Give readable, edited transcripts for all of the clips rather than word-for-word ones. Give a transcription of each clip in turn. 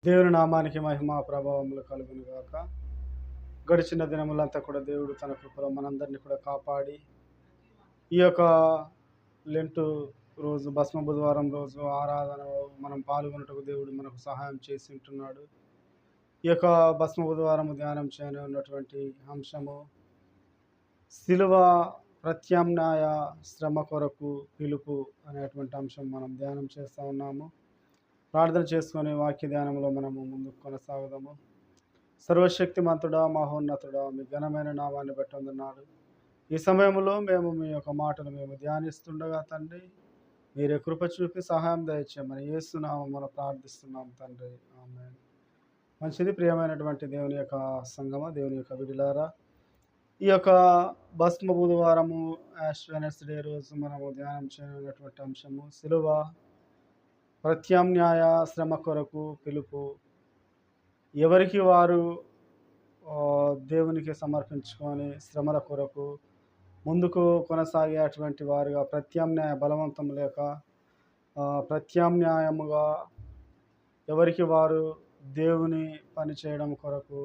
దేవుని నామానికి మహిమ ప్రభావములు కలుగును గాక. గడిచిన దినములంతా కూడా దేవుడు తన కృపలో మనందరినీ కూడా కాపాడి, ఈ యొక్క లెంటు రోజు భస్మ బుధవారం రోజు ఆరాధనలో మనం పాల్గొనుటకు దేవుడు మనకు సహాయం చేసి ఉంటున్నాడు. ఈ యొక్క భస్మ బుధవారం ధ్యానం చేయని ఉన్నటువంటి అంశము శిలువ ప్రత్యామ్నాయ శ్రమ కొరకు పిలుపు అనేటువంటి అంశం మనం ధ్యానం చేస్తూ ఉన్నాము. ప్రార్థన చేసుకొని వాక్య ధ్యానంలో మనము ముందుకు కొనసాగుదాము. సర్వశక్తిమంతుడా, మహోన్నతుడా, మీ ఘనమైన నామాన్ని బట్టి వందనాలు. ఈ సమయంలో మేము మీ యొక్క మాటలు ధ్యానిస్తుండగా తండ్రి, మీరే కృప చూపి సహాయం దయచేయమని యేసునామమున ప్రార్థిస్తున్నాం తండ్రి. ఆమేన్. మంచిది. ప్రియమైనటువంటి దేవుని యొక్క సంగమ, దేవుని యొక్క విడిలారా, ఈ యొక్క భస్మ బుధవారము యాష్ వెడ్నెస్డే రోజు మనము ధ్యానం చేయనటువంటి అంశము శిలువ ప్రత్యామ్నాయ శ్రమ కొరకు పిలుపు. ఎవరికి వారు దేవునికి సమర్పించుకొని శ్రమల కొరకు ముందుకు కొనసాగేటువంటి వారుగా ప్రత్యామ్నాయ బలవంతం లేక ప్రత్యామ్నాయముగా ఎవరికి వారు దేవుని పని చేయడం కొరకు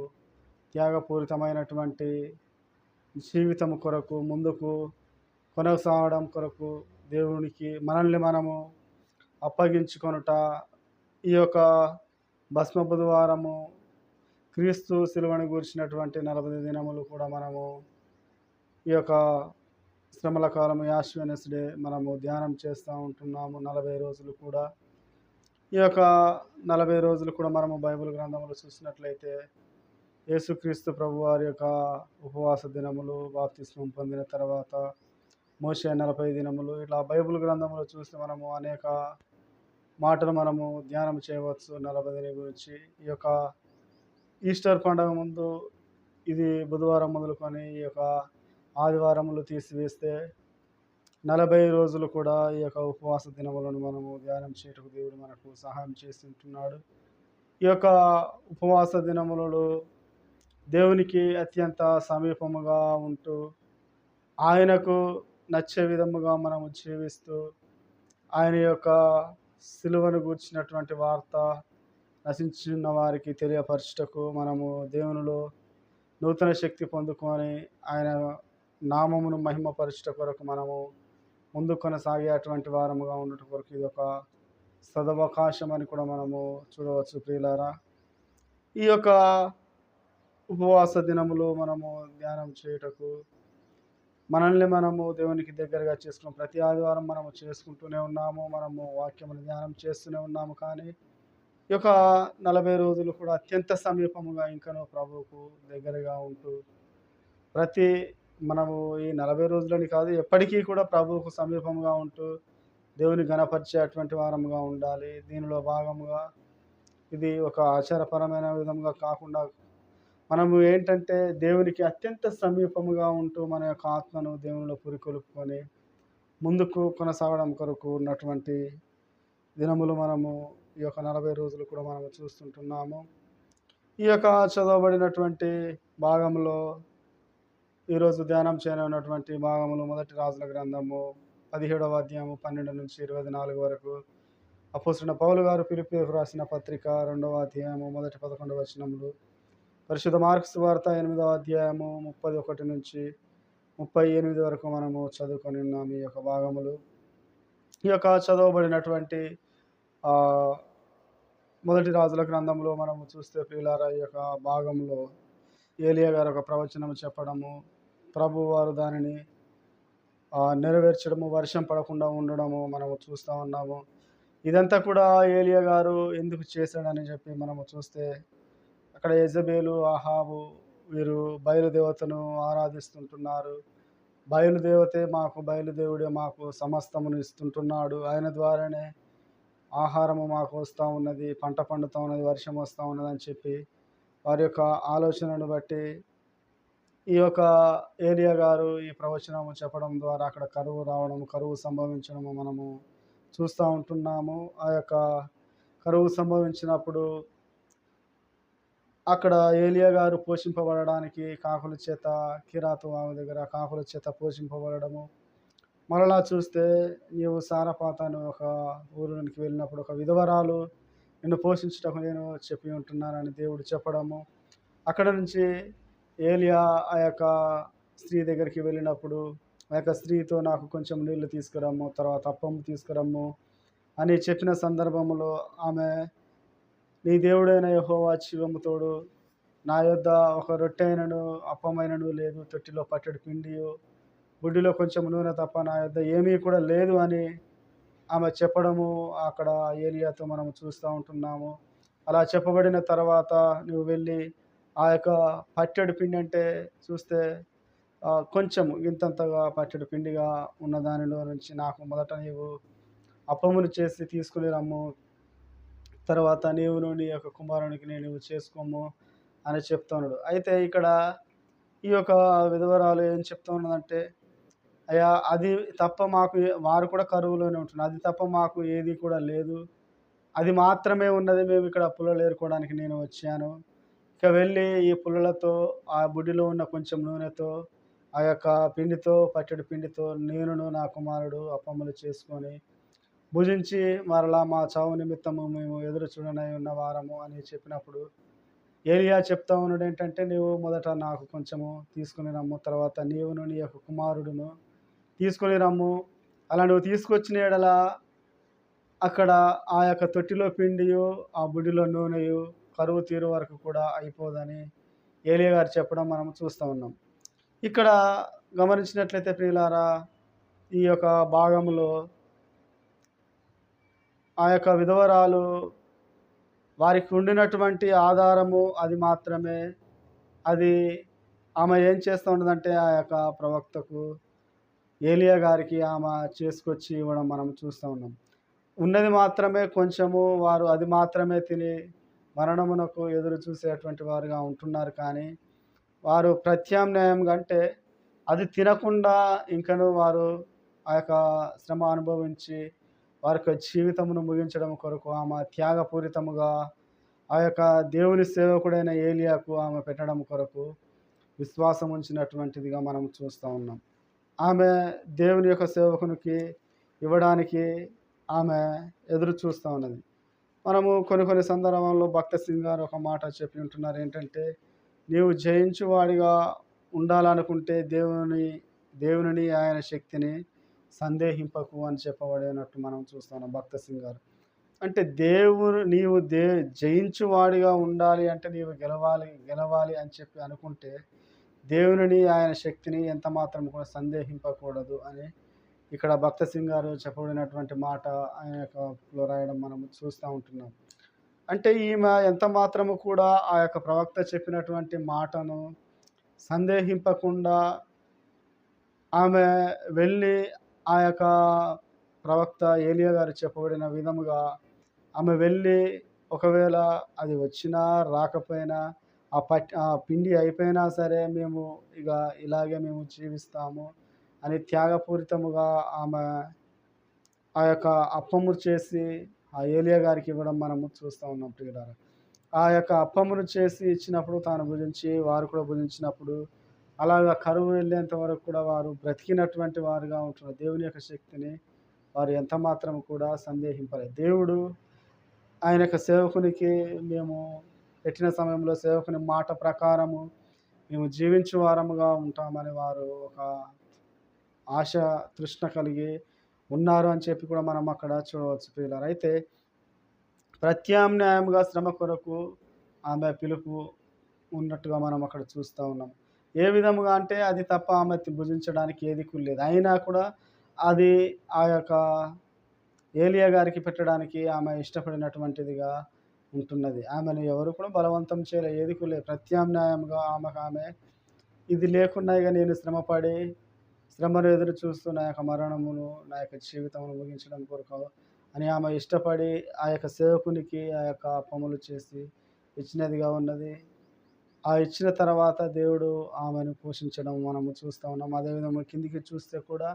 త్యాగపూరితమైనటువంటి జీవితం కొరకు ముందుకు కొనసాగడం కొరకు దేవునికి మనల్ని మనము అప్పగించుకొనుట. ఈ యొక్క భస్మ బుధవారము క్రీస్తు శిలువను గూర్చినటువంటి 40 దినములు కూడా మనము ఈ యొక్క శ్రమల కాలము యాష్ వెడ్నెస్డే మనము ధ్యానం చేస్తూ ఉంటున్నాము. 40 రోజులు కూడా ఈ యొక్క 40 రోజులు కూడా మనము బైబిల్ గ్రంథములు చూసినట్లయితే యేసుక్రీస్తు ప్రభు వారి యొక్క ఉపవాస దినములు, బాప్తిస్మం పొందిన తర్వాత మోషే 40 దినములు, ఇట్లా బైబిల్ గ్రంథములు చూస్తే మనము అనేక మాటలు మనము ధ్యానం చేయవచ్చు 40 దినం గురించి. ఈ యొక్క ఈస్టర్ పండుగ ముందు ఇది బుధవారం మొదలుకొని ఈ యొక్క ఆదివారములు తీసివేస్తే 40 రోజులు కూడా ఈ యొక్క ఉపవాస దినములను మనము ధ్యానం చేయటకు దేవుడు మనకు సహాయం చేసి ఉంటున్నాడు. ఈ యొక్క ఉపవాస దినములలో దేవునికి అత్యంత సమీపముగా ఉంటూ ఆయనకు నచ్చే విధముగా మనము జీవిస్తూ ఆయన యొక్క సిలువను గూర్చినటువంటి వార్త నశించిన వారికి తెలియపరచుటకు మనము దేవునిలో నూతన శక్తి పొందుకొని ఆయన నామమును మహిమపరచుట కొరకు మనము ముందు కొనసాగేటువంటి వారముగా ఉండట కొరకు ఇది ఒక సదవకాశం అని కూడా మనము చూడవచ్చు. ప్రియులారా, ఈ యొక్క ఉపవాస దినములు మనము ధ్యానం చేయుటకు మనల్ని మనము దేవునికి దగ్గరగా చేసుకున్నాం. ప్రతి ఆదివారం మనము చేసుకుంటూనే ఉన్నాము, మనము వాక్యమును ధ్యానం చేస్తూనే ఉన్నాము. కానీ ఈ యొక్క 40 రోజులు కూడా అత్యంత సమీపముగా ఇంకనూ ప్రభువుకు దగ్గరగా ఉంటూ మనము ఈ 40 రోజులని కాదు, ఎప్పటికీ కూడా ప్రభువుకు సమీపంగా ఉంటూ దేవుని ఘనపరిచేటువంటి వారముగా ఉండాలి. దీనిలో భాగముగా ఇది ఒక ఆచారపరమైన విధంగా కాకుండా మనము ఏంటంటే దేవునికి అత్యంత సమీపముగా ఉంటూ మన యొక్క ఆత్మను దేవునిలో పురికొల్పుకొని ముందుకు కొనసాగడం కొరకు ఉన్నటువంటి దినములు మనము ఈ యొక్క 40 రోజులు కూడా మనము చూస్తుంటున్నాము. ఈ యొక్క చదవబడినటువంటి భాగంలో ఈరోజు ధ్యానం చేయనున్నటువంటి భాగములు మొదటి రాజుల గ్రంథము 17వ అధ్యాయము 12 నుంచి 24 వరకు, అపోస్తలుడైన పౌలు గారు ఫిలిప్పీయులకు రాసిన పత్రిక 2వ అధ్యాయము మొదటి 11 వచనములు, పరిశుద్ధ మార్కు సువార్త 8వ అధ్యాయము 31 నుంచి 38 వరకు మనము చదువుకొని ఉన్నాము. ఈ యొక్క భాగములు ఈ యొక్క చదవబడినటువంటి మొదటి రాజుల గ్రంథంలో మనము చూస్తే ప్రియులారా, ఈ యొక్క భాగంలో ఏలియా గారు ఒక ప్రవచనం చెప్పడము, ప్రభు వారు దానిని నెరవేర్చడము, వర్షం పడకుండా ఉండడము మనము చూస్తూ ఉన్నాము. ఇదంతా కూడా ఏలియా గారు ఎందుకు చేశాడని చెప్పి మనము చూస్తే అక్కడ యెజబేలు, అహాబు వీరు బయలుదేవతను ఆరాధిస్తుంటున్నారు. బయలుదేవతే మాకు, బయలుదేవుడే మాకు సమస్తమును ఇస్తుంటున్నాడు, ఆయన ద్వారానే ఆహారము మాకు వస్తూ ఉన్నది, పంట పండుతూ ఉన్నది, వర్షం వస్తూ ఉన్నది అని చెప్పి వారి యొక్క ఆలోచనను బట్టి ఈ యొక్క ఏలియా గారు ఈ ప్రవచనము చెప్పడం ద్వారా అక్కడ కరువు రావడం, కరువు సంభవించడము మనము చూస్తూ ఉంటున్నాము. ఆ యొక్క కరువు సంభవించినప్పుడు అక్కడ ఏలియా గారు పోషింపబడడానికి కాకుల చేత, కిరాతు వాగు దగ్గర కాకుల చేత పోషింపబడము. మరలా చూస్తే నీవు సారపాత అనే ఒక ఊరికి వెళ్ళినప్పుడు ఒక విధవరాలు నిన్ను పోషించుటకు నేను చెప్పి ఉంటున్నానని దేవుడు చెప్పడము. అక్కడ నుంచి ఏలియా ఆ యొక్క స్త్రీ దగ్గరికి వెళ్ళినప్పుడు ఆ యొక్క స్త్రీతో నాకు కొంచెం నీళ్లు తీసుకురమ్ము, తర్వాత అప్పం తీసుకురమ్ము అని చెప్పిన సందర్భంలో ఆమె, నీ దేవుడైన యెహోవా జీవము తోడు, నా యొద్ద ఒక రొట్టె అయినను అప్పమైనను లేదు, తొట్టిలో పట్టెడు పిండియు బుడ్డిలో కొంచెం నూనె తప్ప నా యొద్ద ఏమీ కూడా లేదు అని ఆమె చెప్పడము అక్కడ ఏలియాతో మనం చూస్తూ ఉంటున్నాము. అలా చెప్పబడిన తర్వాత నువ్వు వెళ్ళి ఆ యొక్క పట్టెడు పిండి అంటే చూస్తే కొంచెం ఇంతంతగా పట్టెడు పిండిగా ఉన్న దానిలో నుంచి నాకు మొదట నీవు అప్పమును చేసి తీసుకుని రమ్ము, తర్వాత నీవును నీ యొక్క కుమారునికి నీవు చేసుకోము అని చెప్తున్నాడు. అయితే ఇక్కడ ఈ యొక్క విధవరాలు ఏం చెప్తా ఉన్నదంటే, అయ్యా అది తప్ప మాకు వారు కూడా కరువులోనే ఉంటున్నారు, అది తప్ప మాకు ఏది కూడా లేదు, అది మాత్రమే ఉన్నది, మేము ఇక్కడ పుల్లలు ఏరుకోవడానికి నేను వచ్చాను. ఇక వెళ్ళి ఈ పుల్లలతో ఆ బుడ్డిలో ఉన్న కొంచెం నూనెతో ఆ యొక్క పిండితో పట్టెడు పిండితో నేనును నా కుమారుడు అప్పములు చేసుకొని భుజించి మరలా మా చావు నిమిత్తము మేము ఎదురు చూడనై ఉన్న వారము అని చెప్పినప్పుడు ఏలియా చెప్తా ఉన్నాడు ఏంటంటే, నీవు మొదట నాకు కొంచెము తీసుకుని రమ్ము, తర్వాత నీవును నీ యొక్క కుమారుడును తీసుకొని రమ్ము. అలా నువ్వు తీసుకొచ్చిన యెడల అక్కడ ఆ యొక్క తొట్టిలో పిండియు ఆ బుడ్డిలో నూనెయు కరువు తీరు వరకు కూడా అయిపోదని ఏలియా గారు చెప్పడం మనం చూస్తూ ఉన్నాం. ఇక్కడ గమనించినట్లయితే ప్రియులారా, ఈ యొక్క భాగంలో ఆ యొక్క విధవరాలు వారికి ఉండినటువంటి ఆధారము అది మాత్రమే. అది ఆమె ఏం చేస్తూ ఉన్నదంటే ఆ యొక్క ప్రవక్తకు ఏలియా గారికి ఆమె చేసుకొచ్చి ఇవ్వడం మనం చూస్తూ ఉన్నాం. ఉన్నది మాత్రమే కొంచెము, వారు అది మాత్రమే తిని మరణమునకు ఎదురు చూసేటువంటి వారుగా ఉంటున్నారు. కానీ వారు ప్రత్యామ్నాయంగా అంటే అది తినకుండా ఇంకను వారు ఆ యొక్క శ్రమ అనుభవించి వారి యొక్క జీవితమును ముగించడం కొరకు ఆమె త్యాగపూరితముగా ఆ యొక్క దేవుని సేవకుడైన ఏలియాకు ఆమె పెట్టడం కొరకు విశ్వాసం ఉంచినటువంటిదిగా మనం చూస్తూ ఉన్నాం. ఆమె దేవుని యొక్క సేవకునికి ఇవ్వడానికి ఆమె ఎదురు చూస్తూ ఉన్నది. మనము కొన్ని సందర్భాల్లో భక్త సింగ్ గారు ఒక మాట చెప్పి ఉంటున్నారు ఏంటంటే, నీవు జయించువాడిగా ఉండాలనుకుంటే దేవునిని ఆయన శక్తిని సందేహింపకు అని చెప్పబడినట్టు మనం చూస్తున్నాం భక్త సింగ్ గారు. అంటే నీవు జయించువాడిగా ఉండాలి అంటే నీవు గెలవాలి అని చెప్పి అనుకుంటే దేవునిని ఆయన శక్తిని ఎంత మాత్రం కూడా సందేహింపకూడదు అని ఇక్కడ భక్త సింగ్ గారు చెప్పబడినటువంటి మాట ఆయన యొక్క రాయడం మనం చూస్తూ ఉంటున్నాం. అంటే ఈమె ఎంత మాత్రము కూడా ఆ యొక్క ప్రవక్త చెప్పినటువంటి మాటను సందేహింపకుండా ఆమె వెళ్ళి ఆ యొక్క ప్రవక్త ఏలియా గారు చెప్పబడిన విధముగా ఆమె వెళ్ళి ఒకవేళ అది వచ్చినా రాకపోయినా ఆ పిండి అయిపోయినా సరే మేము ఇలాగే మేము జీవిస్తాము అని త్యాగపూరితముగా ఆమె ఆ యొక్క అప్పము చేసి ఆ ఏలియా గారికి ఇవ్వడం మనము చూస్తూ ఉన్నాం ప్రియులారా. ఆ యొక్క అప్పమును చేసి ఇచ్చినప్పుడు తాను భుజించి వారు కూడా భుజించినప్పుడు అలాగా కరువు వెళ్ళేంత వరకు కూడా వారు బ్రతికినటువంటి వారుగా ఉంటున్నారు. దేవుని యొక్క శక్తిని వారు ఎంత మాత్రం కూడా సందేహింపలేదు. దేవుడు ఆయన యొక్క సేవకునికి మేము పెట్టిన సమయంలో సేవకుని మాట ప్రకారము మేము జీవించే వారముగా ఉంటామని వారు ఒక ఆశ తృష్ణ కలిగి ఉన్నారు అని చెప్పి కూడా మనం అక్కడ చూడవచ్చు ప్రియులారా. అయితే ప్రత్యామ్నాయంగా శ్రమ కొరకు ఆమె పిలుపు ఉన్నట్టుగా మనం అక్కడ చూస్తూ ఉన్నాం. ఏ విధముగా అంటే అది తప్ప ఆమె భుజించడానికి ఏది లేదు. అయినా కూడా అది ఆ యొక్క ఏలియా గారికి పెట్టడానికి ఆమె ఇష్టపడినటువంటిదిగా ఉంటున్నది. ఆమెను ఎవరు కూడా బలవంతం చేయలేదు, ఏది లేదు. ప్రత్యామ్నాయంగా ఆమె ఇది లేకుండా ఇక నేను శ్రమను ఎదురు చూస్తూ నా యొక్క మరణమును నా యొక్క జీవితమును ముగించడం కొరకు అని ఆమె ఇష్టపడి ఆ యొక్క సేవకునికి ఆ యొక్క పనులు చేసి ఇచ్చినదిగా ఉన్నది. ఆ ఇచ్చిన తర్వాత దేవుడు ఆమెను పోషించడం మనము చూస్తూ ఉన్నాం. అదేవిధంగా కిందికి చూస్తే కూడా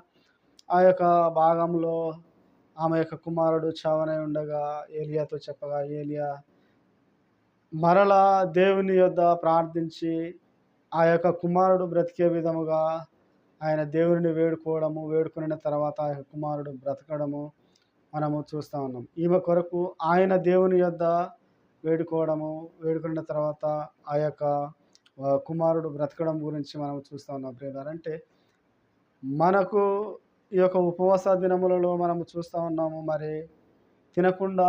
ఆ యొక్క భాగంలో ఆమె యొక్క కుమారుడు చావనై ఉండగా ఏలియాతో చెప్పగా ఏలియా మరలా దేవుని యొద్ద ప్రార్థించి ఆ యొక్క కుమారుడు బ్రతికే విధముగా ఆయన దేవుని వేడుకున్న తర్వాత ఆ యొక్క కుమారుడు బ్రతకడము మనము చూస్తూ ఉన్నాం. ఈమె కొరకు ఆయన దేవుని యొద్ద వేడుకున్న తర్వాత ఆ యొక్క కుమారుడు బ్రతకడం గురించి మనం చూస్తూ ఉన్నాం ప్రియులారా. అంటే మనకు ఈ యొక్క ఉపవాస దినములలో మనము చూస్తూ ఉన్నాము. మరి తినకుండా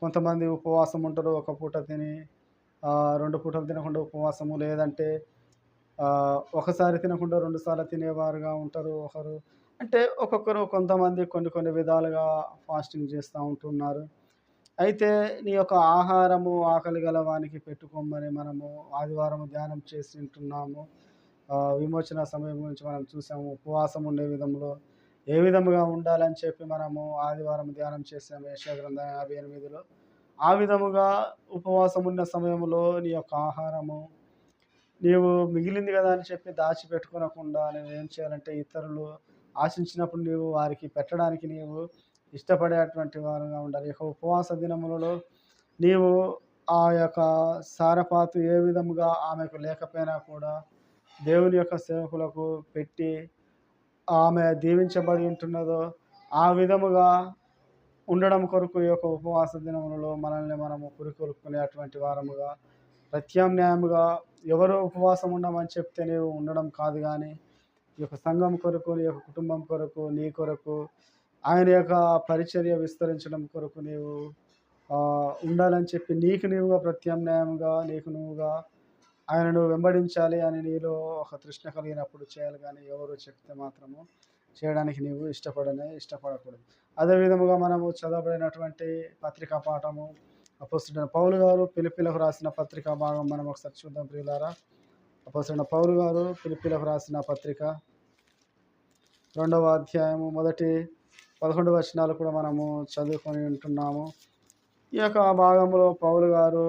కొంతమంది ఉపవాసం ఉంటారు. ఒక పూట తిని 2 పూటలు తినకుండా ఉపవాసము, లేదంటే ఒకసారి తినకుండా 2 సార్లు తినేవారుగా ఉంటారు ఒకరు. అంటే ఒక్కొక్కరు కొంతమంది కొన్ని విధాలుగా ఫాస్టింగ్ చేస్తూ ఉంటున్నారు. అయితే నీ యొక్క ఆహారము ఆకలి గల వానికి పెట్టుకోమని మనము ఆదివారం ధ్యానం చేసి ఉంటున్నాము. విమోచన సమయం గురించి మనం చూసాము. ఉపవాసం ఉండే విధంలో ఏ విధముగా ఉండాలని చెప్పి మనము ఆదివారం ధ్యానం చేసాము యెషయా గ్రంథం 58లో. ఆ విధముగా ఉపవాసం ఉన్న సమయంలో నీ యొక్క ఆహారము నీవు మిగిలింది కదా అని చెప్పి దాచిపెట్టుకోనకుండా నువ్వేం చేయాలంటే, ఇతరులు ఆశించినప్పుడు నీవు వారికి పెట్టడానికి నీవు ఇష్టపడేటువంటి వారుగా ఉండాలి. ఇక ఉపవాస దినములలో నీవు ఆ యొక్క సారపాతు ఏ విధముగా ఆమెకు లేకపోయినా కూడా దేవుని యొక్క సేవకులకు పెట్టి ఆమె దీవించబడి ఉంటున్నదో ఆ విధముగా ఉండడం కొరకు ఈ యొక్క ఉపవాస దినములలో మనల్ని మనము పురికొల్పుకునేటువంటి వారముగా, ప్రత్యామ్నాయముగా ఎవరో ఉపవాసం ఉండమని చెప్తే నీవు ఉండడం కాదు, కానీ ఈ యొక్క సంఘం కొరకు, నీ యొక్క కుటుంబం కొరకు, నీ కొరకు, ఆయన యొక్క పరిచర్య విస్తరించడం కొరకు నీవు ఉండాలని చెప్పి నీకు నీవుగా ప్రత్యామ్నాయంగా నీకు నువ్వుగా ఆయనను వెంబడించాలి అని నీలో ఒక తృష్ణ కలిగినప్పుడు చేయాలి, కానీ ఎవరు చెప్తే మాత్రము చేయడానికి నీవు ఇష్టపడకూడదు. అదేవిధముగా మనము చదవబడినటువంటి పత్రికా పాఠము అపోస్తలుడైన పౌలు గారు ఫిలిప్పీలకు రాసిన పత్రికా భాగం మనం ఒకసారి చూద్దాం ప్రియులారా. అపోస్తలుడైన పౌలు గారు ఫిలిప్పీలకు రాసిన పత్రిక 2వ అధ్యాయము మొదటి 11 వచనాలు కూడా మనము చదువుకొని ఉంటున్నాము. ఈ యొక్క భాగంలో పౌలు గారు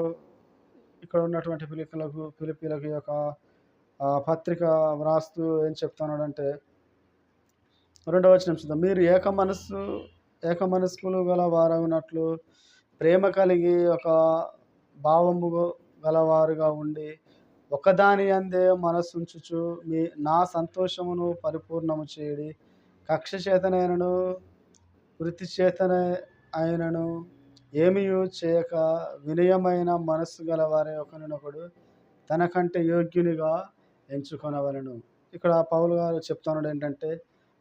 ఇక్కడ ఉన్నటువంటి ఫిలిప్పీలకు ఈ యొక్క పత్రిక వ్రాస్తూ ఏం చెప్తున్నాడంటే, 2వ వచనం చూద్దాం. మీరు ఏకమనస్కులు గల వారగినట్లు ప్రేమ కలిగి ఒక భావము గలవారుగా ఉండి ఒకదాని అందే మనస్సుంచుచు నా సంతోషమును పరిపూర్ణము చేయడి. కక్ష చేతనైనను వృత్తి చేతన అయినను ఏమీయూ చేయక వినయమైన మనస్సు గలవారే ఒకరినొకడు తనకంటే యోగ్యునిగా ఎంచుకొనవలెను. ఇక్కడ పౌలు గారు చెప్తున్నాడు ఏంటంటే,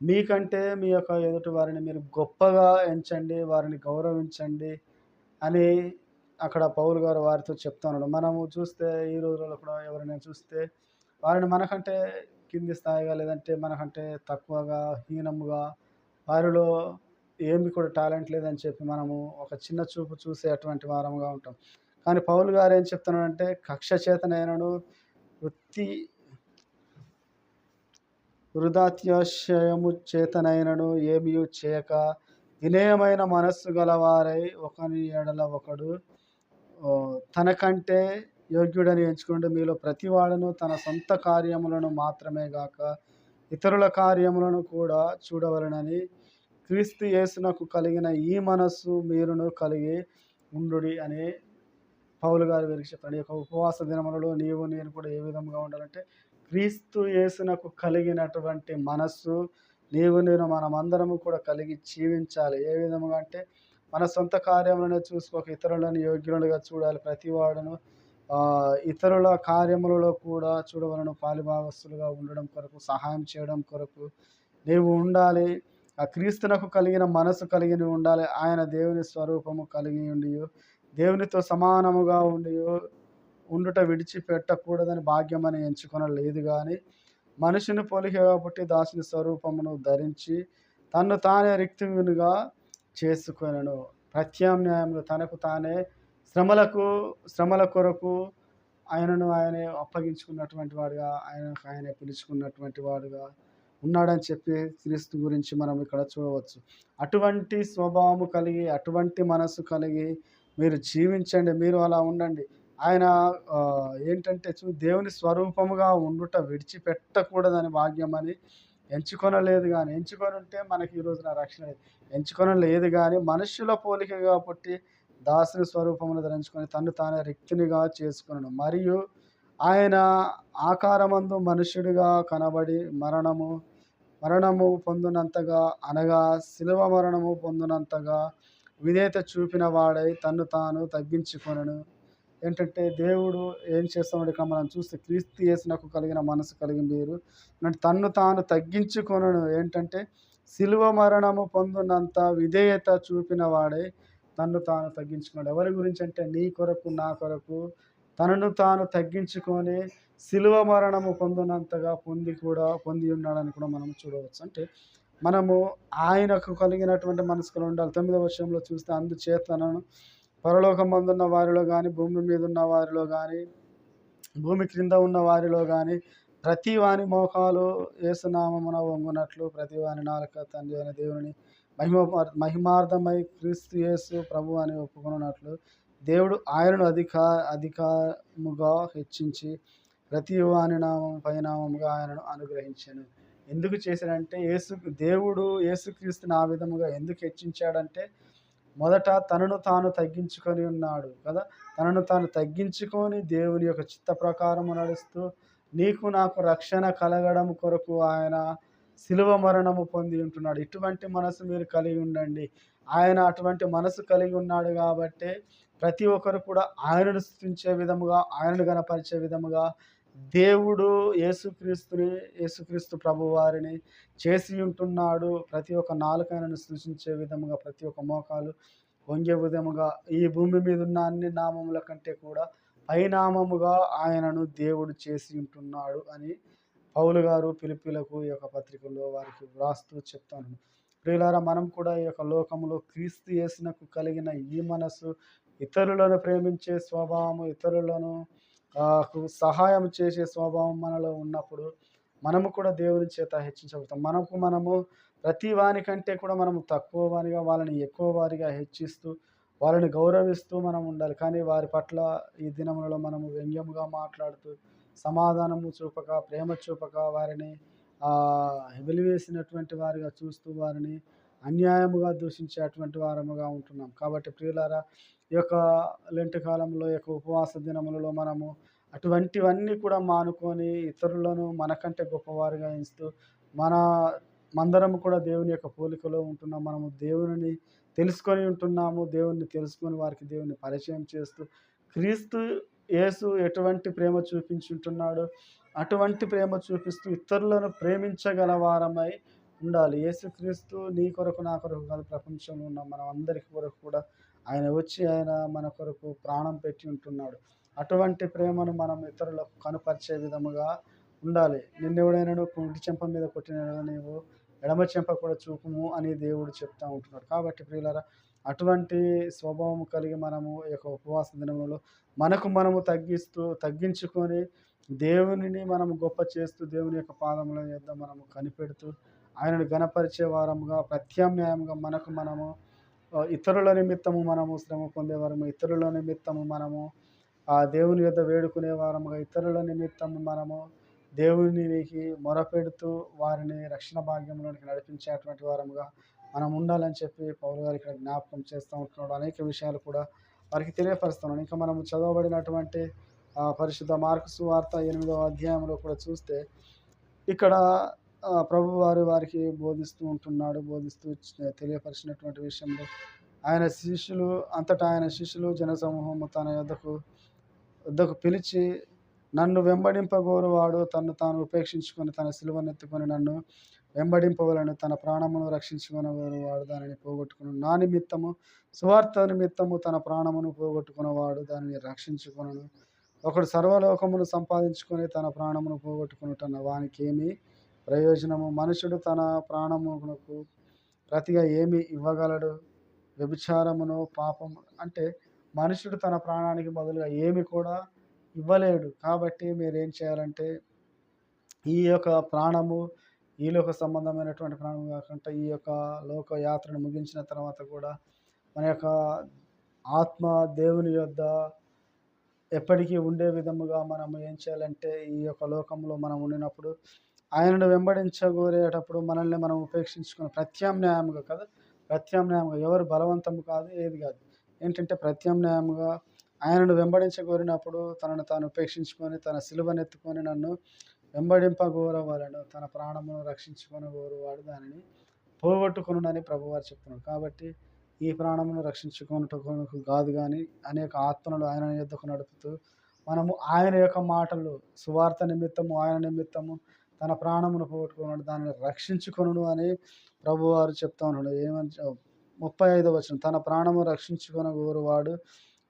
మీకంటే మీ యొక్క ఎదుటి వారిని మీరు గొప్పగా ఎంచండి, వారిని గౌరవించండి అని అక్కడ పౌలు గారు వారితో చెప్తున్నాడు. మనము చూస్తే ఈ రోజుల్లో కూడా ఎవరైనా చూస్తే వారిని మనకంటే కింది స్థాయిగా, లేదంటే మనకంటే తక్కువగా, హీనముగా, వారిలో ఏమి కూడా టాలెంట్ లేదని చెప్పి మనము ఒక చిన్న చూపు చూసేటువంటి వారముగా ఉంటాం. కానీ పౌలు గారు ఏం చెప్తున్నాడంటే, కక్ష చేతనైనను వృధాత్యాశయము చేతనైనను ఏమీ చేయక వినయమైన మనస్సు గలవారై ఒకని ఎడల ఒకడు తనకంటే యోగ్యుడని ఎంచుకుంటే, మీలో ప్రతివాడును తన సొంత కార్యములను మాత్రమే గాక ఇతరుల కార్యములను కూడా చూడవలెనని క్రీస్తు యేసునకు కలిగిన ఈ మనస్సు మీరును కలిగి ఉండుడి అని పౌలు గారు వీరికి చెప్పాడు. ఈ యొక్క ఉపవాస దినములలో నేను కూడా ఏ విధంగా ఉండాలంటే, క్రీస్తు యేసునకు కలిగినటువంటి మనస్సు నేను మనమందరము కూడా కలిగి జీవించాలి. ఏ విధముగా అంటే, మన సొంత కార్యములను చూసుకోక ఇతరులను యోగ్యులుగా చూడాలి. ప్రతివాడును ఇతరుల కార్యములలో కూడా చూడవలను, పాలిభాగస్తులుగా ఉండడం కొరకు, సహాయం చేయడం కొరకు నీవు ఉండాలి. ఆ క్రీస్తునకు కలిగిన మనసు కలిగి ఉండాలి. ఆయన దేవుని స్వరూపము కలిగి ఉండి దేవునితో సమానముగా ఉండుట విడిచిపెట్టకూడదని భాగ్యమని ఎంచుకొనలేదు, కానీ మనుషుని పోలికగా పుట్టి దాసుని స్వరూపమును ధరించి తన్ను తానే రిక్తునిగా చేసుకొనెను. ప్రత్యామ్నాయములు తనకు తానే శ్రమల కొరకు ఆయనే అప్పగించుకున్నటువంటి వాడుగా, ఆయనే పిలుచుకున్నటువంటి వాడుగా ఉన్నాడని చెప్పి క్రీస్తు గురించి మనం ఇక్కడ చూడవచ్చు. అటువంటి స్వభావము కలిగి, అటువంటి మనసు కలిగి మీరు జీవించండి, మీరు అలా ఉండండి. ఆయన ఏంటంటే దేవుని స్వరూపముగా ఉండుట విడిచిపెట్టకూడదని భాగ్యమని ఎంచుకొనలేదు, కానీ ఎంచుకొని ఉంటే మనకి ఈ రోజున రక్షణ ఎంచుకొనలేదు, కానీ మనుష్యుల పోలికగా పుట్టి దాసుని స్వరూపమును ధరించుకొని తన్ను తానే రిక్తునిగా చేసుకున్నాను. మరియు ఆయన ఆకారమందు మనుష్యుడిగా కనబడి మరణము మరణము పొందినంతగా అనగా శిలువ మరణము పొందినంతగా విధేయత చూపిన వాడై తన్ను తాను తగ్గించుకొనెను. ఏంటంటే దేవుడు ఏం చేస్తున్నాడు ఇక్కడ మనం చూస్తే క్రీస్తు యేసునకు కలిగిన మనసు కలిగిన మీరు అంటే తన్ను తాను తగ్గించుకొనెను. ఏంటంటే శిలువ మరణము పొందినంత విధేయత చూపిన వాడై తన్ను తాను తగ్గించుకున్నాడు. ఎవరి గురించి అంటే నీ కొరకు నా కొరకు తనను తాను తగ్గించుకొని శిలువ మరణము పొందినంతగా పొంది ఉన్నాడని కూడా మనం చూడవచ్చు. అంటే మనము ఆయనకు కలిగినటువంటి మనసులో ఉండాలి. 9వ వచనంలో చూస్తే అందుచేతనను పరలోకమందున్న వారిలో గాని, భూమి మీద ఉన్న వారిలో గాని, భూమి క్రింద ఉన్న వారిలో గాని ప్రతి వాని మోకాలు యేసునామమున వంగునట్లు ప్రతి వాని నాలుక తండ్రి అయిన దేవుని మహిమార్థమై క్రీస్తు యేసు ప్రభు అని ఒప్పుకొనున్నట్లు దేవుడు ఆయనను అధికముగా హెచ్చించి ప్రతి వాని నామం పైనామముగా ఆయనను అనుగ్రహించాను. ఎందుకు చేశాడంటే దేవుడు యేసుక్రీస్తుని ఆ విధముగా ఎందుకు హెచ్చించాడంటే మొదట తనను తాను తగ్గించుకొని ఉన్నాడు కదా. తనను తాను తగ్గించుకొని దేవుని యొక్క చిత్త ప్రకారము నడుస్తూ నీకు నాకు రక్షణ కలగడం కొరకు ఆయన శిలువ మరణము పొంది ఉంటున్నాడు. ఇటువంటి మనసు మీరు కలిగి ఉండండి. ఆయన అటువంటి మనసు కలిగి ఉన్నాడు కాబట్టి ప్రతి ఒక్కరు కూడా ఆయనను స్తుతించే విధముగా, ఆయనను గణపరిచే విధముగా దేవుడు యేసుక్రీస్తు ప్రభువారిని చేసి ఉంటున్నాడు. ప్రతి ఒక్క నాలుక ఆయనను స్తుతించే విధముగా, ప్రతి ఒక్క మోకాలు వంగే విధముగా ఈ భూమి మీద ఉన్న అన్ని నామముల కంటే కూడా పైనామముగా ఆయనను దేవుడు చేసి ఉంటున్నాడు అని పౌలు గారు ఫిలిప్పీలకు ఈ యొక్క పత్రికలో వారికి వ్రాస్తూ చెప్తాను. ప్రియులారా, మనం కూడా ఈ యొక్క లోకములో క్రీస్తు యేసునకు కలిగిన ఈ మనసు, ఇతరులను ప్రేమించే స్వభావము, ఇతరులను సహాయం చేసే స్వభావం మనలో ఉన్నప్పుడు మనము కూడా దేవుని చేత హెచ్చించబడతాం. మనము ప్రతి వానికంటే కూడా మనము తక్కువ వారిగా, వాళ్ళని ఎక్కువ వారిగా హెచ్చిస్తూ, వాళ్ళని గౌరవిస్తూ మనం ఉండాలి. కానీ వారి పట్ల ఈ దినములలో మనము వ్యంగ్యముగా మాట్లాడుతూ, సమాధానము చూపక, ప్రేమ చూపక, వారిని వెలివేసినటువంటి వారిగా చూస్తూ, వారిని అన్యాయముగా దూషించేటువంటి వారముగా ఉంటున్నాం. కాబట్టి ప్రియులారా, ఈ యొక్క లెంట్ కాలంలో, ఈ యొక్క ఉపవాస దినములలో మనము అటువంటివన్నీ కూడా మానుకొని ఇతరులను మనకంటే గొప్పవారుగా ఎంచుతూ మనమందరము కూడా దేవుని యొక్క పోలికలో ఉంటున్నాం. మనము దేవుని తెలుసుకొని ఉంటున్నాము. దేవుణ్ణి తెలుసుకొని వారికి దేవుని పరిచయం చేస్తూ క్రీస్తు యేసు ఎటువంటి ప్రేమ చూపించుంటున్నాడో అటువంటి ప్రేమ చూపిస్తూ ఇతరులను ప్రేమించగల వారమై ఉండాలి. యేసుక్రీస్తు నీ కొరకు నా కొరకు కాదు, ప్రపంచంలో ఉన్న మనం అందరికి కొరకు కూడా ఆయన వచ్చి ఆయన మన కొరకు ప్రాణం పెట్టి ఉంటున్నాడు. అటువంటి ప్రేమను మనం ఇతరులకు కనుపరిచే విధముగా ఉండాలి. నిన్నెవడైనా కుడి చెంప మీద కొట్టిన నీవు ఎడమ చెంప కూడా చూపుము అని దేవుడు చెప్తూ ఉంటున్నాడు. కాబట్టి ప్రియులారా, అటువంటి స్వభావం కలిగి మనము ఈ యొక్క ఉపవాస దినములలో మనము తగ్గించుకొని దేవునిని మనము గొప్ప చేస్తూ దేవుని యొక్క పాదముల యొద్ద మనము కనిపెడుతూ ఆయనను గణపరిచే వారముగా, ప్రత్యామ్నాయంగా మనము ఇతరుల నిమిత్తము మనము శ్రమ పొందేవారము, ఇతరుల నిమిత్తము మనము దేవుని యొద్ద వేడుకునే వారముగా, ఇతరుల నిమిత్తము మనము దేవునికి మొరపెడుతూ వారిని రక్షణ భాగ్యంలోనికి నడిపించేటువంటి వారముగా మనం ఉండాలని చెప్పి పౌలు గారు ఇక్కడ జ్ఞాపకం చేస్తూ ఉంటున్నాడు. అనేక విషయాలు కూడా వారికి తెలియపరుస్తున్నాడు. ఇంకా మనము చదవబడినటువంటి పరిశుద్ధ మార్కు సువార్త 8వ అధ్యాయంలో కూడా చూస్తే ఇక్కడ ప్రభువారు వారికి బోధిస్తూ తెలియపరిచినటువంటి విషయంలో ఆయన శిష్యులు జనసమూహము తన యొద్దకు పిలిచి, నన్ను వెంబడింపగోరువాడు తన్ను తాను ఉపేక్షించుకొని తన సిలువనెత్తుకొని నన్ను వెంబడింపవలను, తన ప్రాణమును రక్షించుకొనగోరువాడు దానిని పోగొట్టుకును. నా నిమిత్తము సువార్త నిమిత్తము తన ప్రాణమును పోగొట్టుకున్నవాడు దానిని రక్షించుకొనును. ఒకడు సర్వలోకమును సంపాదించుకొని తన ప్రాణమును పోగొట్టుకునుటన్న వానికి ఏమి ప్రయోజనము? మనుషుడు తన ప్రాణమునకు ప్రతిగా ఏమి ఇవ్వగలడు? వ్యభిచారమును పాపము అంటే మనుషుడు తన ప్రాణానికి బదులుగా ఏమి కూడా ఇవ్వలేడు. కాబట్టి మీరేం చేయాలంటే ఈ యొక్క ప్రాణము ఈ లోక సంబంధమైనటువంటి ప్రాణం కాకుండా ఈ యొక్క లోక యాత్రను ముగించిన తర్వాత కూడా మన యొక్క ఆత్మ దేవుని యొద్ద ఎప్పటికీ ఉండే విధముగా మనం ఏం చేయాలంటే ఈ యొక్క లోకంలో మనం ఉండినప్పుడు ఆయనను వెంబడించగోరేటప్పుడు మనల్ని మనం ఉపేక్షించుకొని ప్రత్యామ్నాయంగా ఎవరు బలవంతము కాదు, ఏది కాదు, ఏంటంటే ప్రత్యామ్నాయంగా ఆయనను వెంబడించగోరినప్పుడు తనను తాను ఉపేక్షించుకొని తన సిలువనెత్తుకొని నన్ను వెంబడింపగోరవలెను. తన ప్రాణమును రక్షించుకొనగోరువాడు దానిని పోగొట్టుకొనునని ప్రభువారు చెప్తున్నాడు. కాబట్టి ఈ ప్రాణమును రక్షించుకొనుటకు కాదు గానీ, అనేక ఆత్మలను ఆయన యొద్దకు నడుపుతూ, మనము ఆయన యొక్క మాటలు సువార్త నిమిత్తము, ఆయన నిమిత్తము తన ప్రాణమును పోగొట్టుకున్నాడు దానిని రక్షించుకొనును అని ప్రభువారు చెప్తా ఉన్నాడు. ఏమని 35వ వచనం, తన ప్రాణము రక్షించుకొనగోరువాడు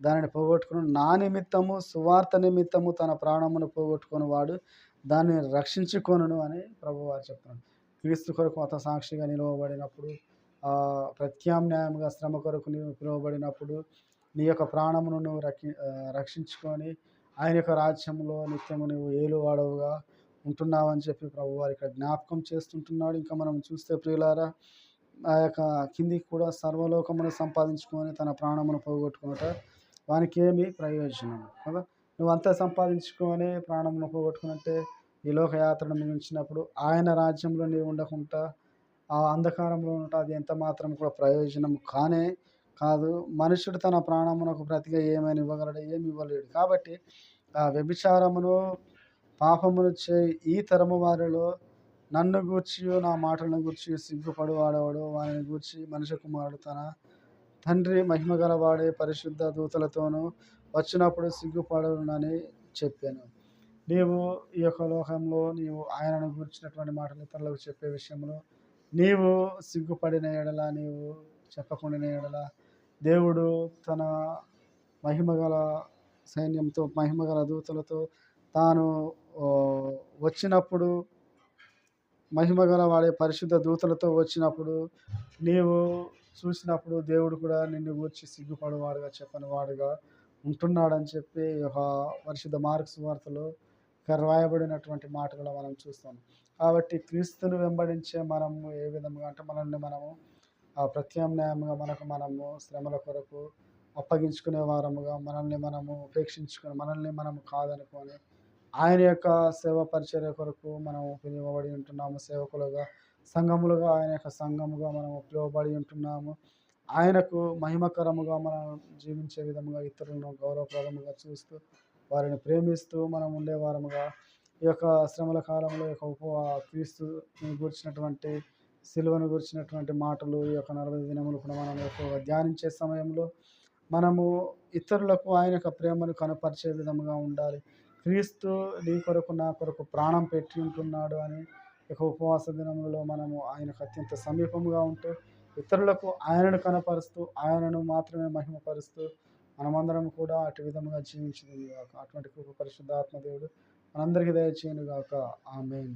దానిని పోగొట్టుకుని, నా నిమిత్తము సువార్త నిమిత్తము తన ప్రాణమును పోగొట్టుకునివాడు దాన్ని రక్షించుకొనును అని ప్రభువారు చెప్తున్నాడు. క్రీస్తు కొరకు మత సాక్షిగా నిలువబడినప్పుడు, ప్రత్యామ్నాయంగా శ్రమ కొరకు నీవు పిలువబడినప్పుడు, నీ యొక్క ప్రాణమును నువ్వు రక్షించుకొని ఆయన యొక్క రాజ్యంలో నిత్యము నువ్వు ఏలువాడవుగా ఉంటున్నావని చెప్పి ప్రభువారు ఇక్కడ జ్ఞాపకం చేస్తుంటున్నాడు. ఇంకా మనం చూస్తే ప్రియులారా, ఆ యొక్క కిందికి కూడా సర్వలోకమును సంపాదించుకొని తన ప్రాణమును పోగొట్టుకున్నట వానికి ఏమి ప్రయోజనం కదా. నువ్వంతా సంపాదించుకొని ప్రాణమును పోగొట్టుకున్నట్టే ఈ లోకయాత్రను ముగించినప్పుడు ఆయన రాజ్యంలో నీవు ఉండకుండా ఆ అంధకారంలో ఉండటం అది ఎంత మాత్రం కూడా ప్రయోజనం కానే కాదు. మనుషుడు తన ప్రాణమునకు ప్రతిగా ఏమైనా ఇవ్వగలడు? ఏమి ఇవ్వలేడు. కాబట్టి ఆ వ్యభిచారమును పాపమును చేయి ఈ తరము వారిలో నన్ను గూర్చి నా మాటలను గూర్చి సిగ్గుపడు వాడేవాడు వారిని గూర్చి మనుష్య కుమారుడు తన తండ్రి మహిమ గలవాడే పరిశుద్ధ దూతలతోనూ వచ్చినప్పుడు సిగ్గుపడునని చెప్పాను. నీవు ఈ యొక్క లోకంలో నీవు ఆయనను గురించినటువంటి మాటలు ఇతరులకు చెప్పే విషయంలో నీవు సిగ్గుపడిన ఎడల, నీవు చెప్పకుండా ఎడల, దేవుడు తన మహిమగల సైన్యంతో మహిమగల దూతలతో తాను వచ్చినప్పుడు, మహిమగల వాడే పరిశుద్ధ దూతలతో వచ్చినప్పుడు నీవు చూసినప్పుడు దేవుడు కూడా నిన్ను గూర్చి సిగ్గుపడేవాడుగా చెప్పని వాడుగా ఉంటున్నాడని చెప్పి ఒక పరిశుద్ధ మార్కు సువార్తలో రాయబడినటువంటి మాటలు మనం చూస్తాం. కాబట్టి క్రీస్తును వెంబడించే మనము ఏ విధంగా అంటే మనల్ని మనము ప్రత్యామ్నాయంగా మనము శ్రమల కొరకు అప్పగించుకునే వారముగా, మనల్ని మనము ఉపేక్షించుకొని, మనల్ని మనము కాదనుకొని ఆయన యొక్క సేవ పరిచర్య కొరకు మనం పిలువబడి ఉంటున్నాము. సేవకులుగా, సంఘములుగా, ఆయన యొక్క సంఘముగా మనం పిలువబడి ఉంటున్నాము. ఆయనకు మహిమకరముగా మనం జీవించే విధముగా, ఇతరులను గౌరవప్రదముగా చూస్తూ, వారిని ప్రేమిస్తూ మనం ఉండేవారముగా ఈ యొక్క శ్రమల కాలంలో ఈ యొక్క క్రీస్తుని గురించినటువంటి, సిలువను గురించినటువంటి మాటలు ఈ యొక్క 40 దినములు కూడా మనం ఎక్కువగా ధ్యానించే సమయంలో మనము ఇతరులకు ఆయన యొక్క ప్రేమను కనపరిచే విధముగా ఉండాలి. క్రీస్తు నీ కొరకు నా కొరకు ప్రాణం పెట్టి ఉంటున్నాడు అని ఇక ఉపవాస దినములలో మనము ఆయనకు అత్యంత సమీపముగా ఉంటూ ఇతరులకు ఆయనను కనపరుస్తూ, ఆయనను మాత్రమే మహిమపరుస్తూ మనమందరం కూడా అటు విధముగా జీవించుదుము గాక. అటువంటి కృప పరిశుద్ధాత్మ దేవుడు మనందరికీ దయచేయును గాక. ఆమేన్.